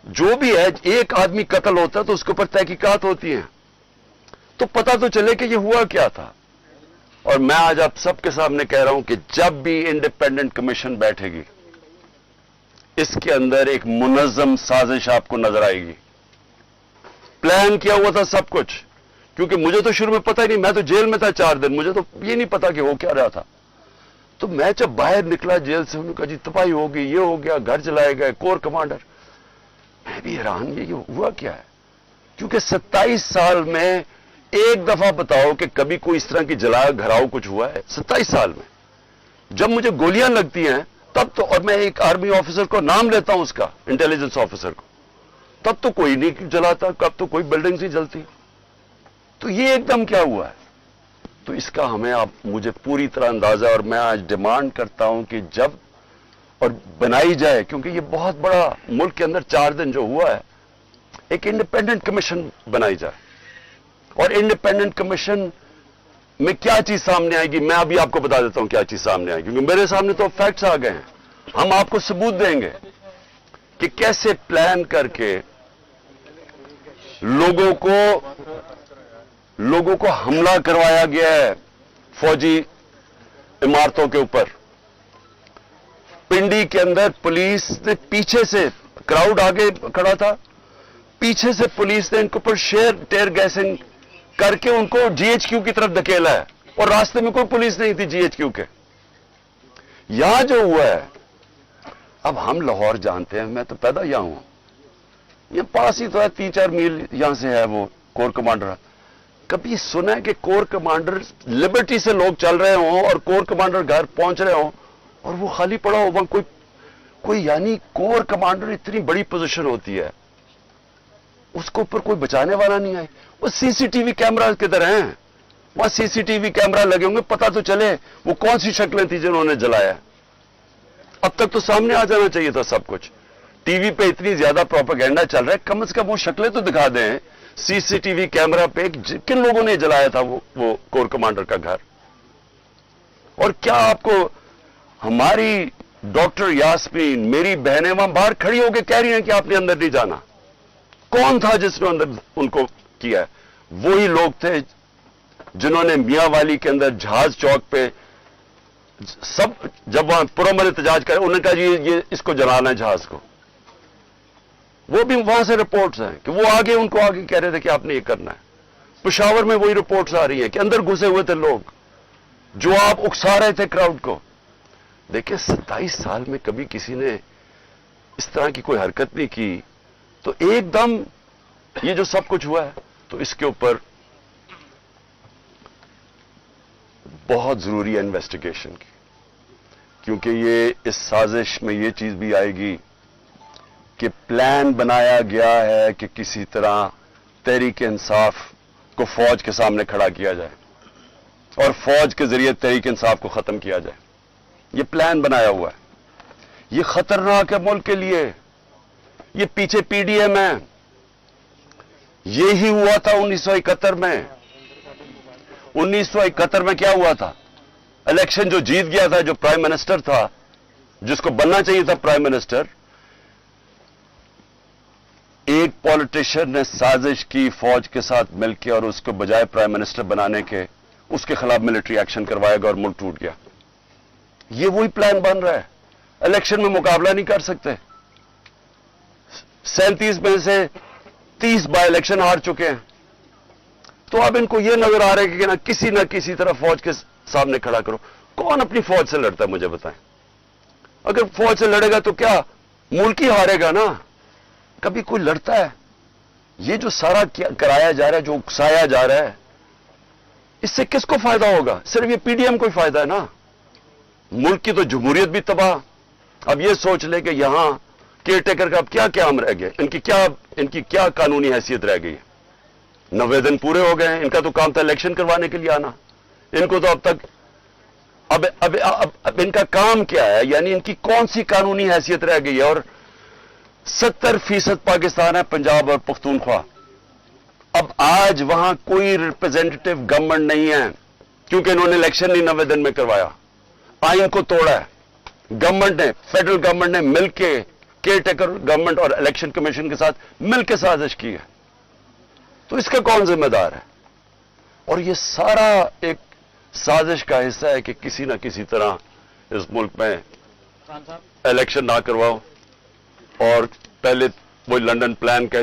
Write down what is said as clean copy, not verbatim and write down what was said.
जो भी है, एक आदमी कत्ल होता है तो उसके ऊपर तहकीकात होती हैं, तो पता तो चले कि ये हुआ क्या था। और मैं आज आप सबके सामने कह रहा हूं कि जब भी इंडिपेंडेंट कमीशन बैठेगी, इसके अंदर एक मुनज़्ज़म साजिश आपको नजर आएगी। प्लान किया हुआ था सब कुछ, क्योंकि मुझे तो शुरू में पता ही नहीं, मैं तो जेल में था 4 दिन, मुझे तो ये नहीं पता कि हो क्या रहा था। तो मैं जब बाहर निकला जेल से, उन्होंने कहा जी तबाही हो गई, ये हो गया, घर जलाए गए, कोर कमांडर। मैं भी हैरान, ये हुआ क्या है? क्योंकि 27 साल में एक दफा बताओ कि कभी कोई इस तरह की जला घराव कुछ हुआ है 27 साल में? जब मुझे गोलियां लगती हैं तब तो, और मैं एक आर्मी ऑफिसर को नाम लेता हूं उसका, इंटेलिजेंस ऑफिसर को, तब तो कोई नहीं जलाता, कब तो कोई बिल्डिंग नहीं जलती। तो ये एकदम क्या हुआ है? तो इसका हमें आप मुझे पूरी तरह अंदाजा, और मैं आज डिमांड करता हूं कि जब और बनाई जाए, क्योंकि ये बहुत बड़ा मुल्क के अंदर 4 दिन जो हुआ है, एक इंडिपेंडेंट कमीशन बनाई जाए। और इंडिपेंडेंट कमीशन में क्या चीज सामने आएगी, मैं अभी आपको बता देता हूं क्या चीज सामने आएगी, क्योंकि मेरे सामने तो फैक्ट्स आ गए हैं। हम आपको सबूत देंगे कि कैसे प्लान करके लोगों को हमला करवाया गया है फौजी इमारतों के ऊपर। पिंडी के अंदर पुलिस ने पीछे से, क्राउड आगे खड़ा था, पीछे से पुलिस ने इनके ऊपर टेयर गैसिंग करके उनको जीएचक्यू की तरफ धकेला है, और रास्ते में कोई पुलिस नहीं थी जीएचक्यू के। यहां जो हुआ है, अब हम लाहौर जानते हैं, मैं तो पैदा यहां हूं, ये पास ही तो है, 3-4 मील यहां से है वो कोर कमांडर। कभी सुना है कि कोर कमांडर लिबर्टी से लोग चल रहे हों और कोर कमांडर घर पहुंच रहे हों और वो खाली पड़ा हो वहां कोई यानी कोर कमांडर इतनी बड़ी पोजीशन होती है, उसके ऊपर कोई बचाने वाला नहीं आए। वो सीसीटीवी कैमरा किधर हैं? वहां सीसीटीवी कैमरा लगे होंगे, पता तो चले वो कौन सी शक्लें थी जिन्होंने जलाया। अब तक तो सामने आ जाना चाहिए था सब कुछ। टीवी पे इतनी ज्यादा प्रोपेगेंडा चल रहा है, कम से कम वो शक्लें तो दिखा दें सीसीटीवी कैमरा पे किन लोगों ने जलाया था वो कोर कमांडर का घर। और क्या आपको हमारी डॉक्टर यास्मीन, मेरी बहनें वहां बाहर खड़ी होकर कह रही हैं कि आपने अंदर नहीं जाना। कौन था जिसने अंदर उनको किया? वही लोग थे जिन्होंने मियां वाली के अंदर जहाज चौक पे सब, जब वहां पुरअमन एहतजाज करे, उन्होंने कहा जी ये इसको जलाना है जहाज को। वो भी वहां से रिपोर्ट्स हैं कि वो आगे उनको आगे कह रहे थे कि आपने ये करना है। पेशावर में वही रिपोर्ट्स आ रही हैं कि अंदर घुसे हुए थे लोग जो आप उकसा रहे थे क्राउड को। देखिए 27 साल में कभी किसी ने इस तरह की कोई हरकत नहीं की, तो एकदम ये जो सब कुछ हुआ है, तो इसके ऊपर बहुत जरूरी है इन्वेस्टिगेशन की, क्योंकि ये इस साजिश में ये चीज भी आएगी कि प्लान बनाया गया है कि किसी तरह तहरीक इंसाफ को फौज के सामने खड़ा किया जाए और फौज के जरिए तहरीक इंसाफ को खत्म किया जाए। ये प्लान बनाया हुआ है। ये खतरनाक है मुल्क के लिए। ये पीछे पीडीएम है। ये ही हुआ था 1971 में। 1971 में क्या हुआ था? इलेक्शन जो जीत गया था, जो प्राइम मिनिस्टर था, जिसको बनना चाहिए था प्राइम मिनिस्टर, एक पॉलिटिशियन ने साजिश की फौज के साथ मिलकर और उसको बजाय प्राइम मिनिस्टर बनाने के उसके खिलाफ मिलिट्री एक्शन करवाएगा और मुल्क टूट गया। ये वही प्लान बन रहा है। इलेक्शन में मुकाबला नहीं कर सकते। 37 में से 30 बाय इलेक्शन हार चुके हैं। तो अब इनको यह नजर आ रहा है कि ना किसी तरह फौज के सामने खड़ा करो। कौन अपनी फौज से लड़ता है मुझे बताएं? अगर फौज से लड़ेगा तो क्या मुल्क ही हारेगा ना? कभी कोई लड़ता है? ये जो सारा कराया जा रहा है, जो उकसाया जा रहा है, इससे किसको फायदा होगा? सिर्फ ये पीडीएम को ही फायदा है ना। मुल्क की तो जमहूरियत भी तबाह। अब ये सोच ले कि यहां केयरटेकर का अब क्या काम रह गया, इनकी क्या कानूनी हैसियत रह गई है? 90 दिन पूरे हो गए हैं। इनका तो काम था इलेक्शन करवाने के लिए आना। इनको तो अब तक अब इनका काम क्या है? यानी इनकी कौन सी कानूनी हैसियत रह गई है? और 70% पाकिस्तान है, पंजाब और पख्तूनख्वा। अब आज वहां कोई रिप्रेजेंटेटिव गवर्नमेंट नहीं है, क्योंकि इन्होंने इलेक्शन नहीं 90 दिन में करवाया। आइन को तोड़ा है गवर्नमेंट ने, फेडरल गवर्नमेंट ने मिलकर کیئر ٹیکر گورنمنٹ اور الیکشن کمیشن کے ساتھ مل کے سازش کی ہے. تو اس کا کون ذمہ دار ہے؟ اور یہ سارا ایک سازش کا حصہ ہے کہ کسی نہ کسی طرح اس ملک میں الیکشن نہ کرواؤ. اور پہلے وہ لنڈن پلان کا